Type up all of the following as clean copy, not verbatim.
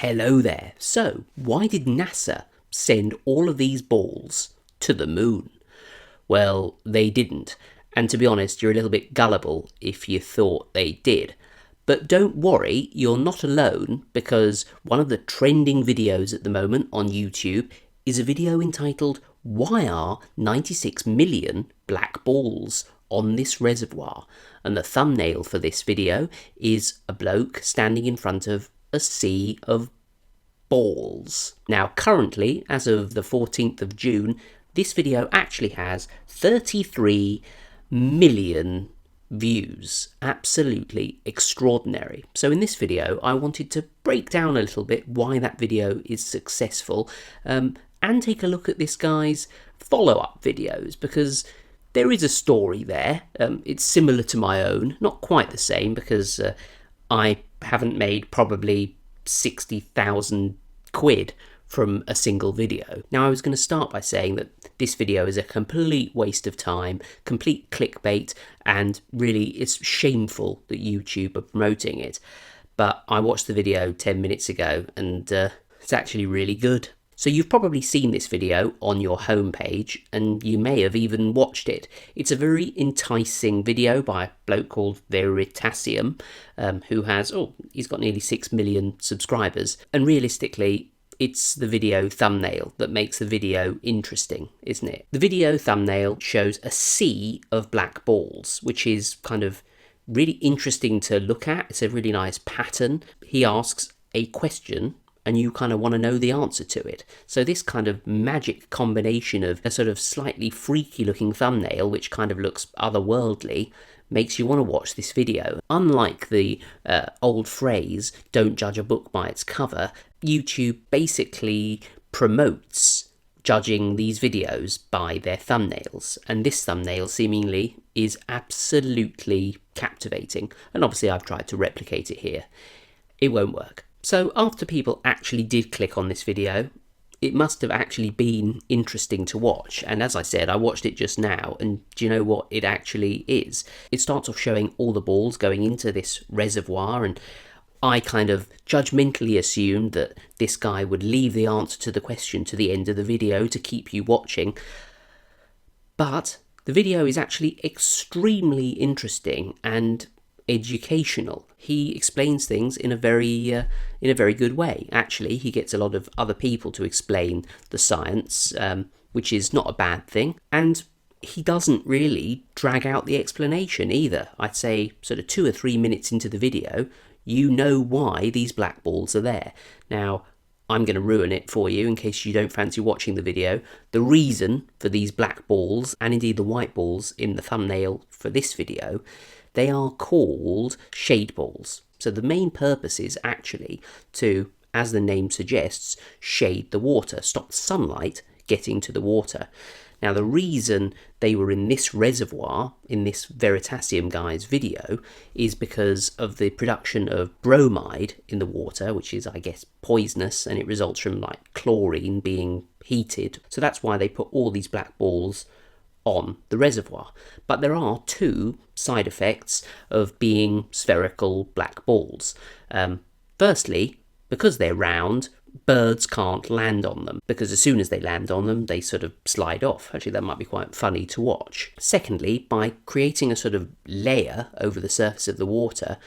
Hello there. So, why did NASA send all of these balls to the moon? Well, they didn't. And to be honest, you're a little bit gullible if you thought they did. But don't worry, you're not alone, because one of the trending videos at the moment on YouTube is a video entitled, "Why are 96 million black balls on this reservoir?" And the thumbnail for this video is a bloke standing in front of a sea of balls. Now, currently, as of the 14th of June, this video actually has 33 million views. Absolutely extraordinary. So in this video, I wanted to break down a little bit why that video is successful, and take a look at this guy's follow-up videos, because there is a story there. It's similar to my own, not quite the same, because I haven't made probably 60,000 quid from a single video. Now, I was going to start by saying that this video is a complete waste of time, complete clickbait, and really it's shameful that YouTube are promoting it. But I watched the video 10 minutes ago and it's actually really good. So you've probably seen this video on your homepage, and you may have even watched it. It's a very enticing video by a bloke called Veritasium, who has, he's got nearly 6 million subscribers. And realistically, it's the video thumbnail that makes the video interesting, isn't it? The video thumbnail shows a sea of black balls, which is kind of really interesting to look at. It's a really nice pattern. He asks a question, and you kind of want to know the answer to it. So this kind of magic combination of a sort of slightly freaky looking thumbnail, which kind of looks otherworldly, makes you want to watch this video. Unlike the old phrase, "don't judge a book by its cover," YouTube basically promotes judging these videos by their thumbnails. And this thumbnail seemingly is absolutely captivating. And obviously I've tried to replicate it here. It won't work. So after people actually did click on this video, it must have actually been interesting to watch. And as I said, I watched it just now, and do you know what it actually is? It starts off showing all the balls going into this reservoir, and I kind of judgmentally assumed that this guy would leave the answer to the question to the end of the video to keep you watching. But the video is actually extremely interesting and educational. He explains things in a very good way. Actually, he gets a lot of other people to explain the science, which is not a bad thing. And he doesn't really drag out the explanation either. I'd say sort of 2 or 3 minutes into the video, you know why these black balls are there. Now, I'm going to ruin it for you in case you don't fancy watching the video. The reason for these black balls, and indeed the white balls in the thumbnail for this video, they are called shade balls. So the main purpose is actually to, as the name suggests, shade the water, stop sunlight getting to the water. Now, the reason they were in this reservoir, in this Veritasium guy's video, is because of the production of bromide in the water, which is, I guess, poisonous, and it results from like chlorine being heated. So that's why they put all these black balls on the reservoir. But there are 2 side effects of being spherical black balls. Firstly, because they're round, birds can't land on them, because as soon as they land on them, they sort of slide off. Actually, that might be quite funny to watch. Secondly, by creating a sort of layer over the surface of the water,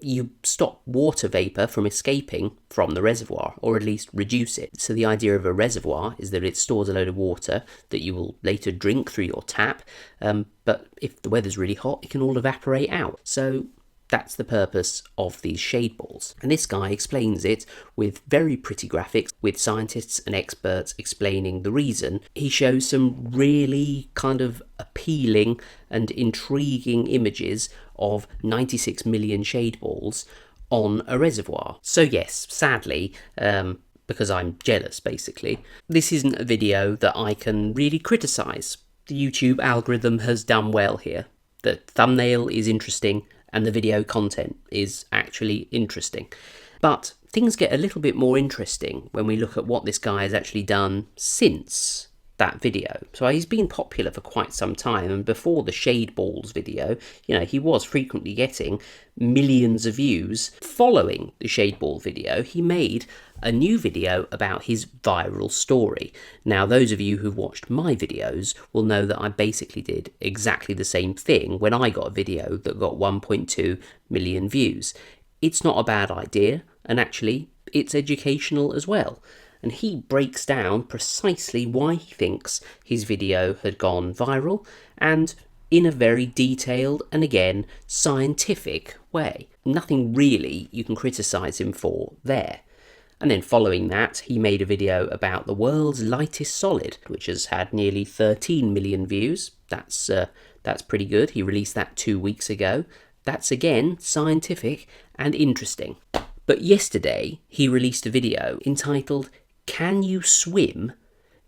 you stop water vapour from escaping from the reservoir, or at least reduce it. So the idea of a reservoir is that it stores a load of water that you will later drink through your tap, but if the weather's really hot, it can all evaporate out. So that's the purpose of these shade balls. And this guy explains it with very pretty graphics, with scientists and experts explaining the reason. He shows some really kind of appealing and intriguing images of 96 million shade balls on a reservoir. So yes, sadly, because I'm jealous basically, this isn't a video that I can really criticise. The YouTube algorithm has done well here. The thumbnail is interesting, and the video content is actually interesting. But things get a little bit more interesting when we look at what this guy has actually done since that video. So he's been popular for quite some time, and before the shade balls video, he was frequently getting millions of views. Following the shade ball video, he made a new video about his viral story. Now, those of you who've watched my videos will know that I basically did exactly the same thing when I got a video that got 1.2 million views. It's not a bad idea, and actually it's educational as well. And he breaks down precisely why he thinks his video had gone viral, and in a very detailed and, again, scientific way. Nothing really you can criticise him for there. And then following that, he made a video about the world's lightest solid, which has had nearly 13 million views. That's pretty good. He released that 2 weeks ago. That's, again, scientific and interesting. But yesterday, he released a video entitled, "Can You Swim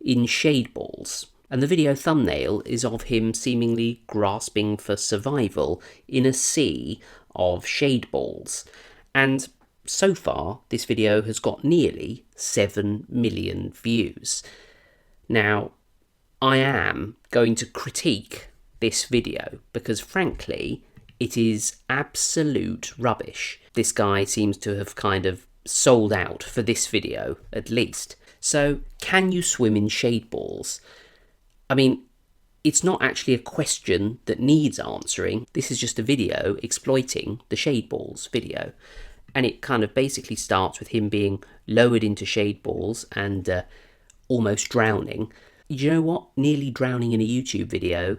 in Shade Balls?" And the video thumbnail is of him seemingly grasping for survival in a sea of shade balls. And so far, this video has got nearly 7 million views. Now, I am going to critique this video because, frankly, it is absolute rubbish. This guy seems to have kind of sold out for this video, at least. So, can you swim in shade balls? I mean, it's not actually a question that needs answering. This is just a video exploiting the shade balls video. And it kind of basically starts with him being lowered into shade balls and almost drowning. You know what? Nearly drowning in a YouTube video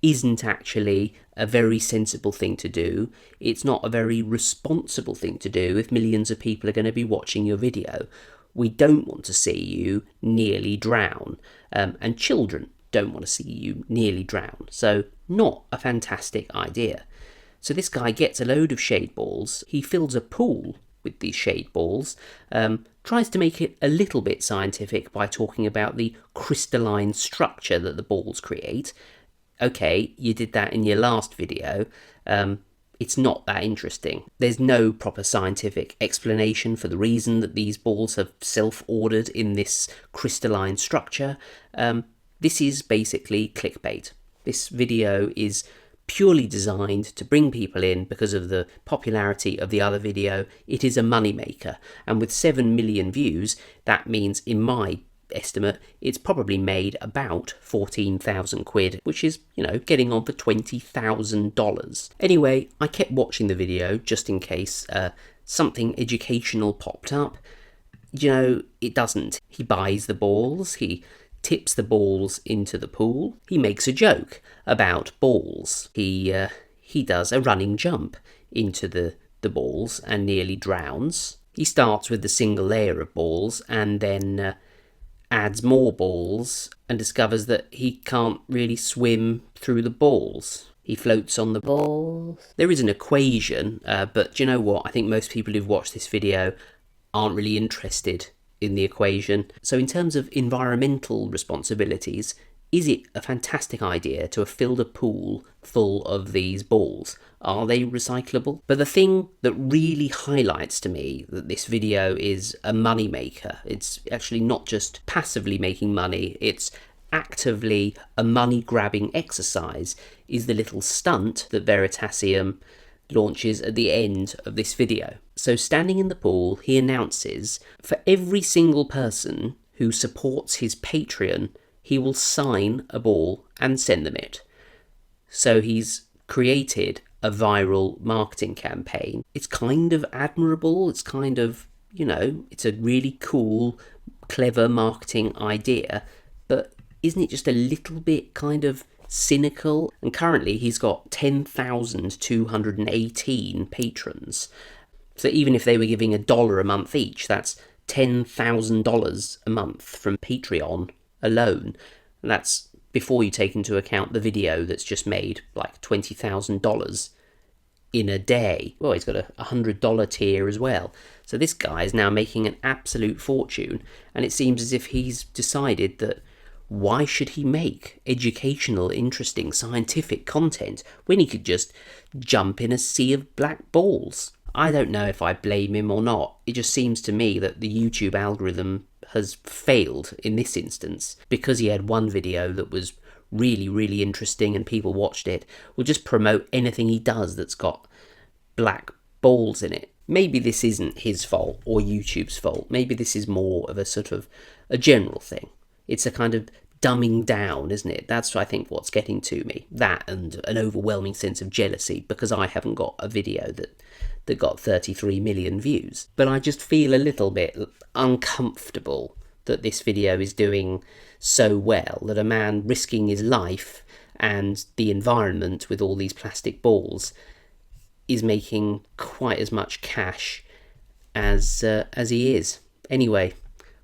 isn't actually a very sensible thing to do. It's not a very responsible thing to do if millions of people are going to be watching your video. We don't want to see you nearly drown, and children don't want to see you nearly drown. So not a fantastic idea. So this guy gets a load of shade balls, he fills a pool with these shade balls, tries to make it a little bit scientific by talking about the crystalline structure that the balls create. Okay, you did that in your last video. It's not that interesting. There's no proper scientific explanation for the reason that these balls have self-ordered in this crystalline structure. This is basically clickbait. This video is purely designed to bring people in because of the popularity of the other video. It is a moneymaker. And with 7 million views, that means, in my estimate, it's probably made about 14,000 quid, which is, getting on for $20,000. Anyway, I kept watching the video just in case something educational popped up. It doesn't. He buys the balls, he tips the balls into the pool, he makes a joke about balls, he does a running jump into the balls and nearly drowns. He starts with the single layer of balls and then adds more balls and discovers that he can't really swim through the balls. He floats on the balls. There is an equation, but do you know what? I think most people who've watched this video aren't really interested in the equation. So in terms of environmental responsibilities, is it a fantastic idea to have filled a pool full of these balls? Are they recyclable? But the thing that really highlights to me that this video is a money maker, it's actually not just passively making money, it's actively a money-grabbing exercise, is the little stunt that Veritasium launches at the end of this video. So standing in the pool, he announces, for every single person who supports his Patreon, he will sign a ball and send them it. So he's created a viral marketing campaign. It's kind of admirable. It's kind of, it's a really cool, clever marketing idea. But isn't it just a little bit kind of cynical? And currently he's got 10,218 patrons. So even if they were giving $1 a month each, that's $10,000 a month from Patreon alone. And that's before you take into account the video that's just made like $20,000 in a day. Well, he's got a $100 tier as well. So this guy is now making an absolute fortune, and it seems as if he's decided that why should he make educational, interesting, scientific content when he could just jump in a sea of black balls? I don't know if I blame him or not. It just seems to me that the YouTube algorithm has failed in this instance because he had one video that was really, really interesting and people watched it. Will just promote anything he does that's got black balls in it. Maybe this isn't his fault or YouTube's fault. Maybe this is more of a sort of a general thing. It's a kind of dumbing down, isn't it? That's, I think, what's getting to me. That and an overwhelming sense of jealousy because I haven't got a video that got 33 million views. But I just feel a little bit uncomfortable that this video is doing so well, that a man risking his life and the environment with all these plastic balls is making quite as much cash as he is. Anyway,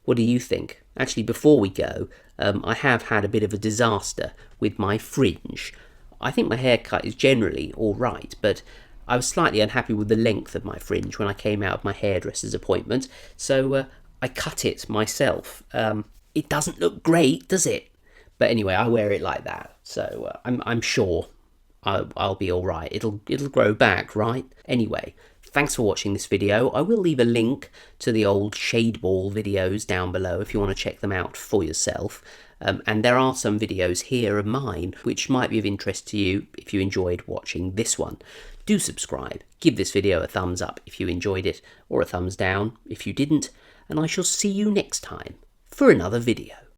what do you think? Actually, before we go, I have had a bit of a disaster with my fringe. I think my haircut is generally all right, but I was slightly unhappy with the length of my fringe when I came out of my hairdresser's appointment, so I cut it myself. It doesn't look great, does it? But anyway, I wear it like that, so I'm sure I'll be all right. It'll grow back, right? Anyway, thanks for watching this video. I will leave a link to the old shade ball videos down below if you want to check them out for yourself. And there are some videos here of mine which might be of interest to you if you enjoyed watching this one. Do subscribe, give this video a thumbs up if you enjoyed it, or a thumbs down if you didn't, and I shall see you next time for another video.